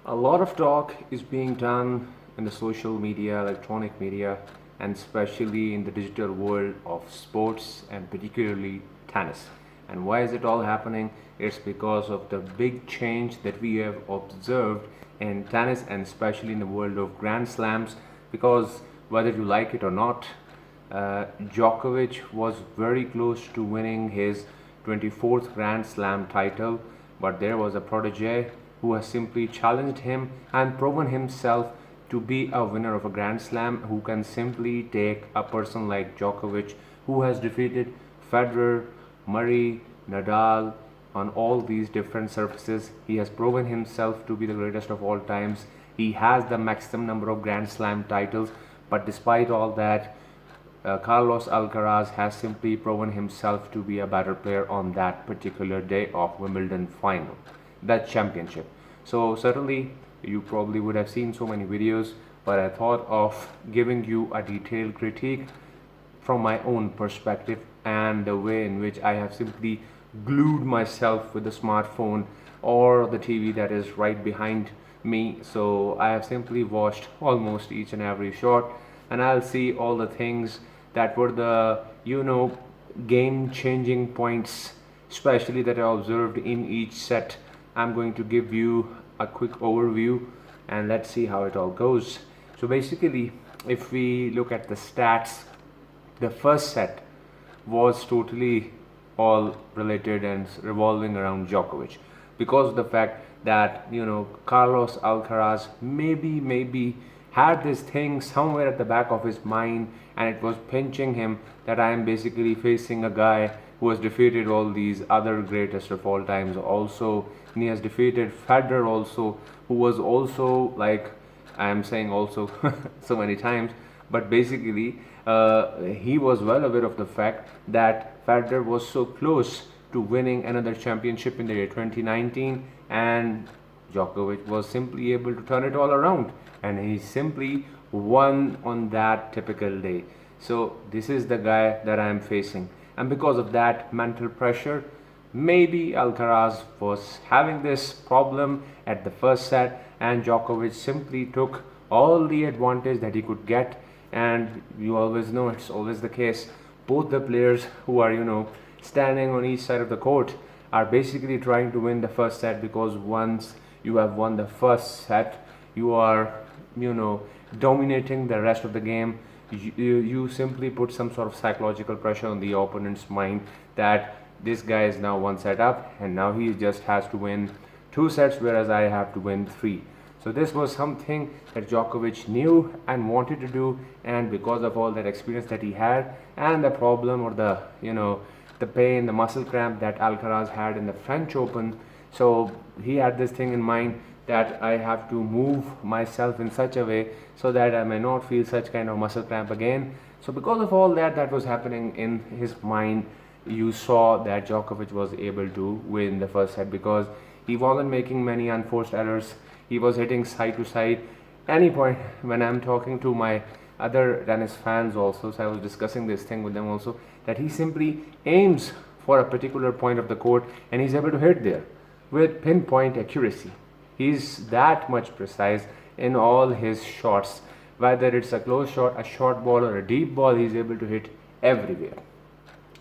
A lot of talk is being done in the social media, electronic media, and especially in the digital world of sports and particularly tennis. And why is it all happening? It's because of the big change that we have observed in tennis and especially in the world of Grand Slams. Because whether you like it or not, Djokovic was very close to winning his 24th Grand Slam title, but there was a protege who has simply challenged him and proven himself to be a winner of a Grand Slam, who can simply take a person like Djokovic, who has defeated Federer, Murray, Nadal on all these different surfaces. He has proven himself to be the greatest of all times. He has the maximum number of Grand Slam titles, but despite all that, Carlos Alcaraz has simply proven himself to be a better player on that particular day of Wimbledon final, that championship. So certainly you probably would have seen so many videos, but I thought of giving you a detailed critique from my own perspective and the way in which I have simply glued myself with the smartphone or the TV that is right behind me. So I have simply watched almost each and every shot, and I'll see all the things that were the game changing points, especially that I observed in each set. I'm going to give you a quick overview and let's see how it all goes. So basically, if we look at the stats, the first set was totally all related and revolving around Djokovic, because of the fact that Carlos Alcaraz maybe had this thing somewhere at the back of his mind, and it was pinching him that I am basically facing a guy who has defeated all these other greatest of all times also, and he has defeated Federer also, who was also, like I am saying also so many times, but basically he was well aware of the fact that Federer was so close to winning another championship in the year 2019, and Djokovic was simply able to turn it all around, and he simply won on that typical day. So this is the guy that I am facing, and because of that mental pressure, maybe Alcaraz was having this problem at the first set, and Djokovic simply took all the advantage that he could get. And you always know it's always the case. Both the players who are standing on each side of the court are basically trying to win the first set, because once you have won the first set, you are dominating the rest of the game. You simply put some sort of psychological pressure on the opponent's mind that this guy is now one set up and now he just has to win two sets, whereas I have to win three. So this was something that Djokovic knew and wanted to do, and because of all that experience that he had and the problem or the pain, the muscle cramp that Alcaraz had in the French Open, so he had this thing in mind that I have to move myself in such a way so that I may not feel such kind of muscle cramp again. So because of all that was happening in his mind, you saw that Djokovic was able to win the first set because he wasn't making many unforced errors. He was hitting side to side. Any point when I'm talking to my other tennis fans also, so I was discussing this thing with them also, that he simply aims for a particular point of the court and he's able to hit there with pinpoint accuracy. He's that much precise in all his shots. Whether it's a close shot, a short ball or a deep ball, he's able to hit everywhere.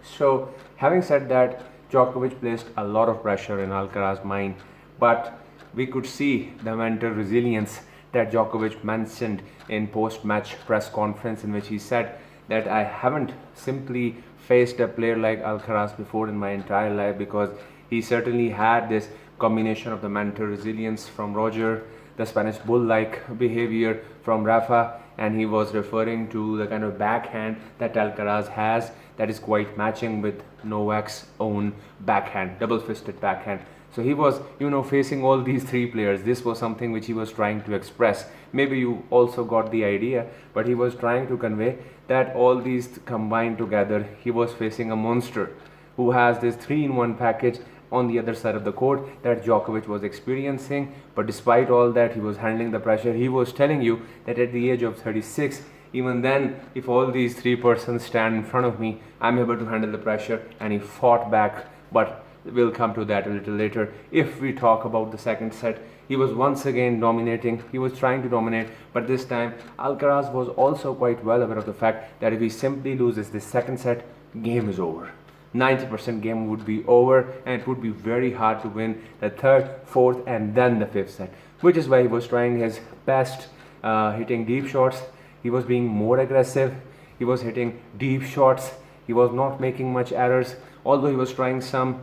So having said that, Djokovic placed a lot of pressure in Alcaraz's mind, but we could see the mental resilience that Djokovic mentioned in post-match press conference, in which he said that I haven't simply faced a player like Alcaraz before in my entire life, because he certainly had this combination of the mental resilience from Roger, the Spanish bull-like behavior from Rafa, and he was referring to the kind of backhand that Alcaraz has that is quite matching with Novak's own backhand, double-fisted backhand. So he was, facing all these three players. This was something which he was trying to express. Maybe you also got the idea, but he was trying to convey that all these combined together, he was facing a monster who has this 3-in-1 package on the other side of the court that Djokovic was experiencing. But despite all that, he was handling the pressure. He was telling you that at the age of 36, even then, if all these three persons stand in front of me, I'm able to handle the pressure, and he fought back. But we'll come to that a little later. If we talk about the second set, he was once again dominating. He was trying to dominate, but this time Alcaraz was also quite well aware of the fact that if he simply loses this second set, game is over. 90% game would be over, and it would be very hard to win the third, fourth, and then the fifth set, which is why he was trying his best, hitting deep shots. He was being more aggressive. He was hitting deep shots. He was not making much errors, although he was trying some,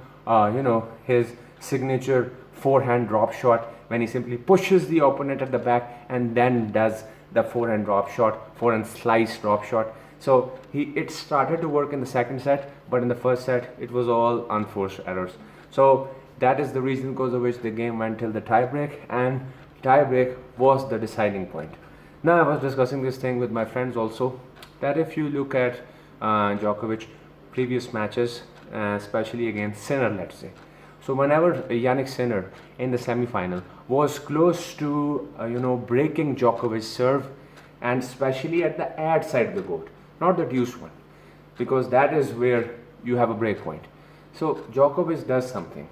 his signature forehand drop shot when he simply pushes the opponent at the back and then does the forehand drop shot, forehand slice drop shot. So it started to work in the second set, but in the first set it was all unforced errors. So that is the reason because of which the game went till the tiebreak, and tiebreak was the deciding point. Now I was discussing this thing with my friends also, that if you look at Djokovic previous matches, especially against Sinner, let's say. So whenever Yannick Sinner in the semi-final was close to breaking Djokovic's serve, and especially at the ad side of the court, not the deuce one, because that is where you have a break point. So Djokovic does something.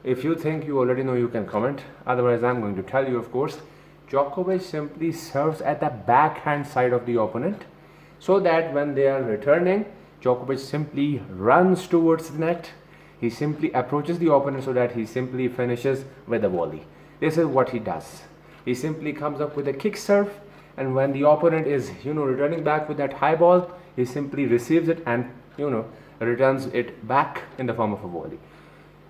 If you think you already know, you can comment. Otherwise, I'm going to tell you, of course. Djokovic simply serves at the backhand side of the opponent, so that when they are returning, Djokovic simply runs towards the net. He simply approaches the opponent so that he simply finishes with a volley. This is what he does. He simply comes up with a kick serve, and when the opponent is returning back with that high ball, he simply receives it and returns it back in the form of a volley.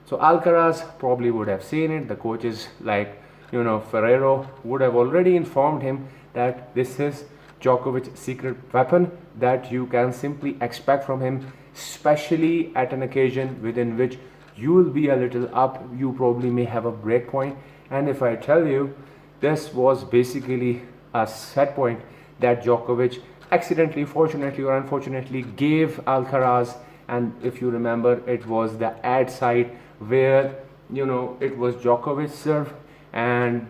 So Alcaraz probably would have seen it. The coaches like Ferrero would have already informed him that this is Djokovic's secret weapon that you can simply expect from him, especially at an occasion within which you will be a little up. You probably may have a break point, and if I tell you, this was basically a set point that Djokovic accidentally, fortunately or unfortunately, gave Alcaraz. And if you remember, it was the ad side where it was Djokovic's serve, and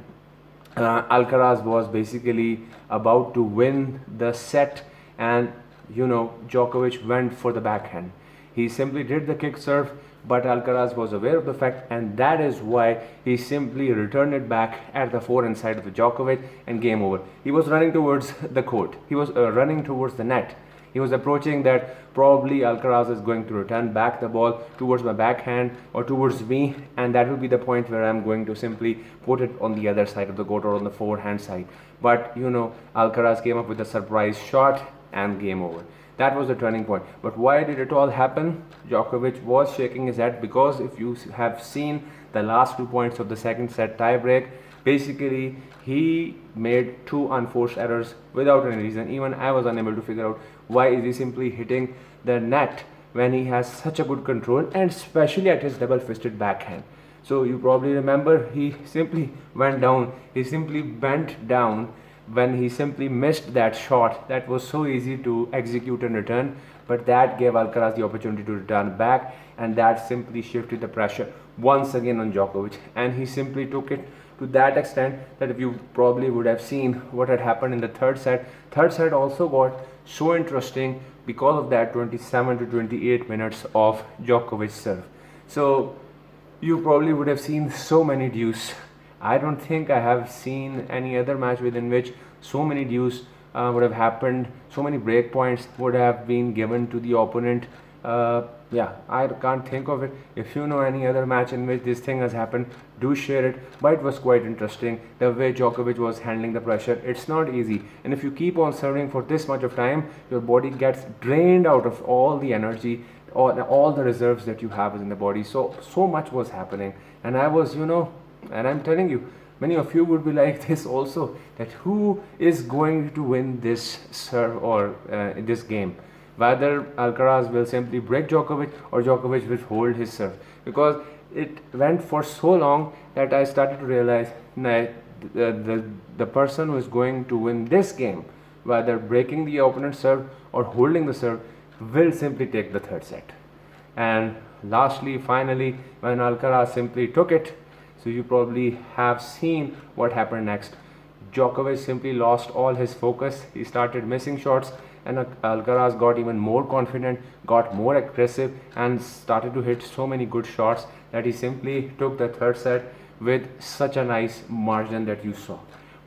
Alcaraz was basically about to win the set, and Djokovic went for the backhand. He simply did the kick serve, but Alcaraz was aware of the fact, and that is why he simply returned it back at the forehand side of the Djokovic, and game over. He was running towards the court. He was running towards the net. He was approaching that probably Alcaraz is going to return back the ball towards my backhand or towards me, and that will be the point where I'm going to simply put it on the other side of the court or on the forehand side. But Alcaraz came up with a surprise shot and game over. That was the turning point. But why did it all happen? Djokovic was shaking his head because if you have seen the last 2 points of the second set tiebreak, basically he made 2 unforced errors without any reason. Even I was unable to figure out why is he simply hitting the net when he has such a good control, and especially at his double-fisted backhand. So you probably remember he simply went down, he simply bent down when he simply missed that shot that was so easy to execute and return, but that gave Alcaraz the opportunity to return back, and that simply shifted the pressure once again on Djokovic, and he simply took it to that extent that if you probably would have seen what had happened in the third set also got so interesting because of that 27 to 28 minutes of Djokovic's serve. So you probably would have seen so many deuce. I don't think I have seen any other match within which so many deuce would have happened, so many break points would have been given to the opponent. I can't think of it. If you know any other match in which this thing has happened, do share it. But it was quite interesting the way Djokovic was handling the pressure. It's not easy, and if you keep on serving for this much of time, your body gets drained out of all the energy, all the reserves that you have in the body. So much was happening, and I was and I'm telling you, many of you would be like this also, that who is going to win this serve or this game? Whether Alcaraz will simply break Djokovic or Djokovic will hold his serve. Because it went for so long that I started to realize that the person who is going to win this game, whether breaking the opponent's serve or holding the serve, will simply take the third set. And lastly, finally, when Alcaraz simply took it, so you probably have seen what happened next. Djokovic simply lost all his focus. He started missing shots, and Alcaraz got even more confident, got more aggressive, and started to hit so many good shots that he simply took the third set with such a nice margin that you saw.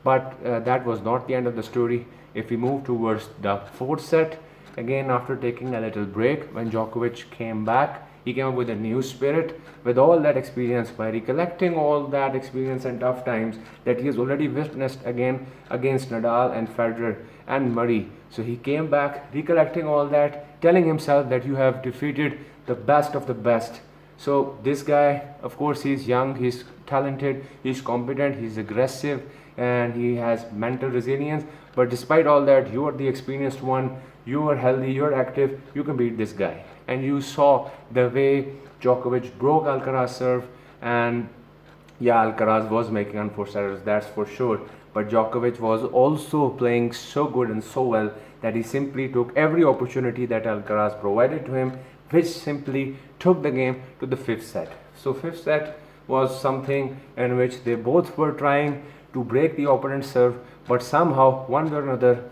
But that was not the end of the story. If we move towards the fourth set, again after taking a little break, when Djokovic came back, he came up with a new spirit, with all that experience, by recollecting all that experience and tough times that he has already witnessed again against Nadal and Federer and Murray. So he came back, recollecting all that, telling himself that you have defeated the best of the best. So this guy, of course, he's young, he's talented, he's competent, he's aggressive, and he has mental resilience. But despite all that, you are the experienced one, you are healthy, you're active, you can beat this guy. And you saw the way Djokovic broke Alcaraz's serve, and yeah, Alcaraz was making unforced errors, that's for sure. But Djokovic was also playing so good and so well that he simply took every opportunity that Alcaraz provided to him, which simply took the game to the fifth set. So fifth set was something in which they both were trying to break the opponent's serve, but somehow, one way or another,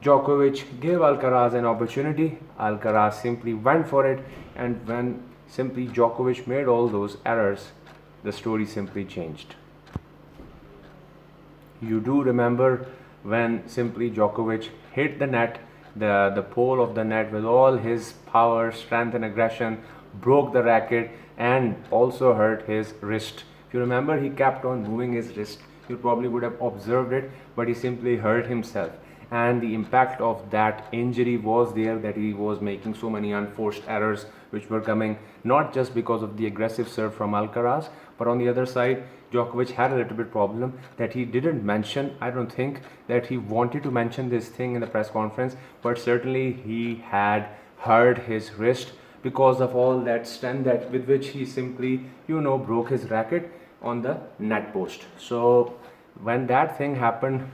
Djokovic gave Alcaraz an opportunity. Alcaraz simply went for it, and when simply Djokovic made all those errors, the story simply changed. You do remember when simply Djokovic hit the net, the pole of the net with all his power, strength, and aggression, broke the racket, and also hurt his wrist. If you remember, he kept on moving his wrist. You probably would have observed it, but he simply hurt himself. And the impact of that injury was there, that he was making so many unforced errors which were coming not just because of the aggressive serve from Alcaraz, but on the other side, Djokovic had a little bit problem that he didn't mention. I don't think that he wanted to mention this thing in the press conference, but certainly he had hurt his wrist because of all that strength that with which he simply broke his racket on the net post. So when that thing happened,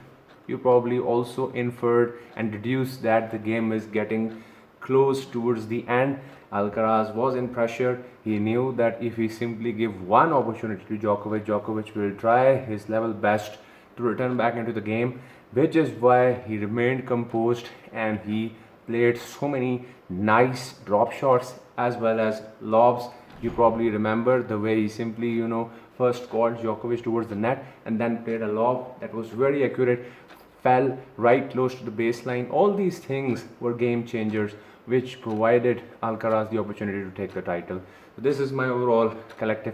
you probably also inferred and deduced that the game is getting close towards the end. Alcaraz was in pressure. He knew that if he simply give one opportunity to Djokovic, Djokovic will try his level best to return back into the game, which is why he remained composed and he played so many nice drop shots as well as lobs. You probably remember the way he simply, first called Djokovic towards the net and then played a lob that was very accurate, fell right close to the baseline. All these things were game changers which provided Alcaraz the opportunity to take the title. So this is my overall collective picture.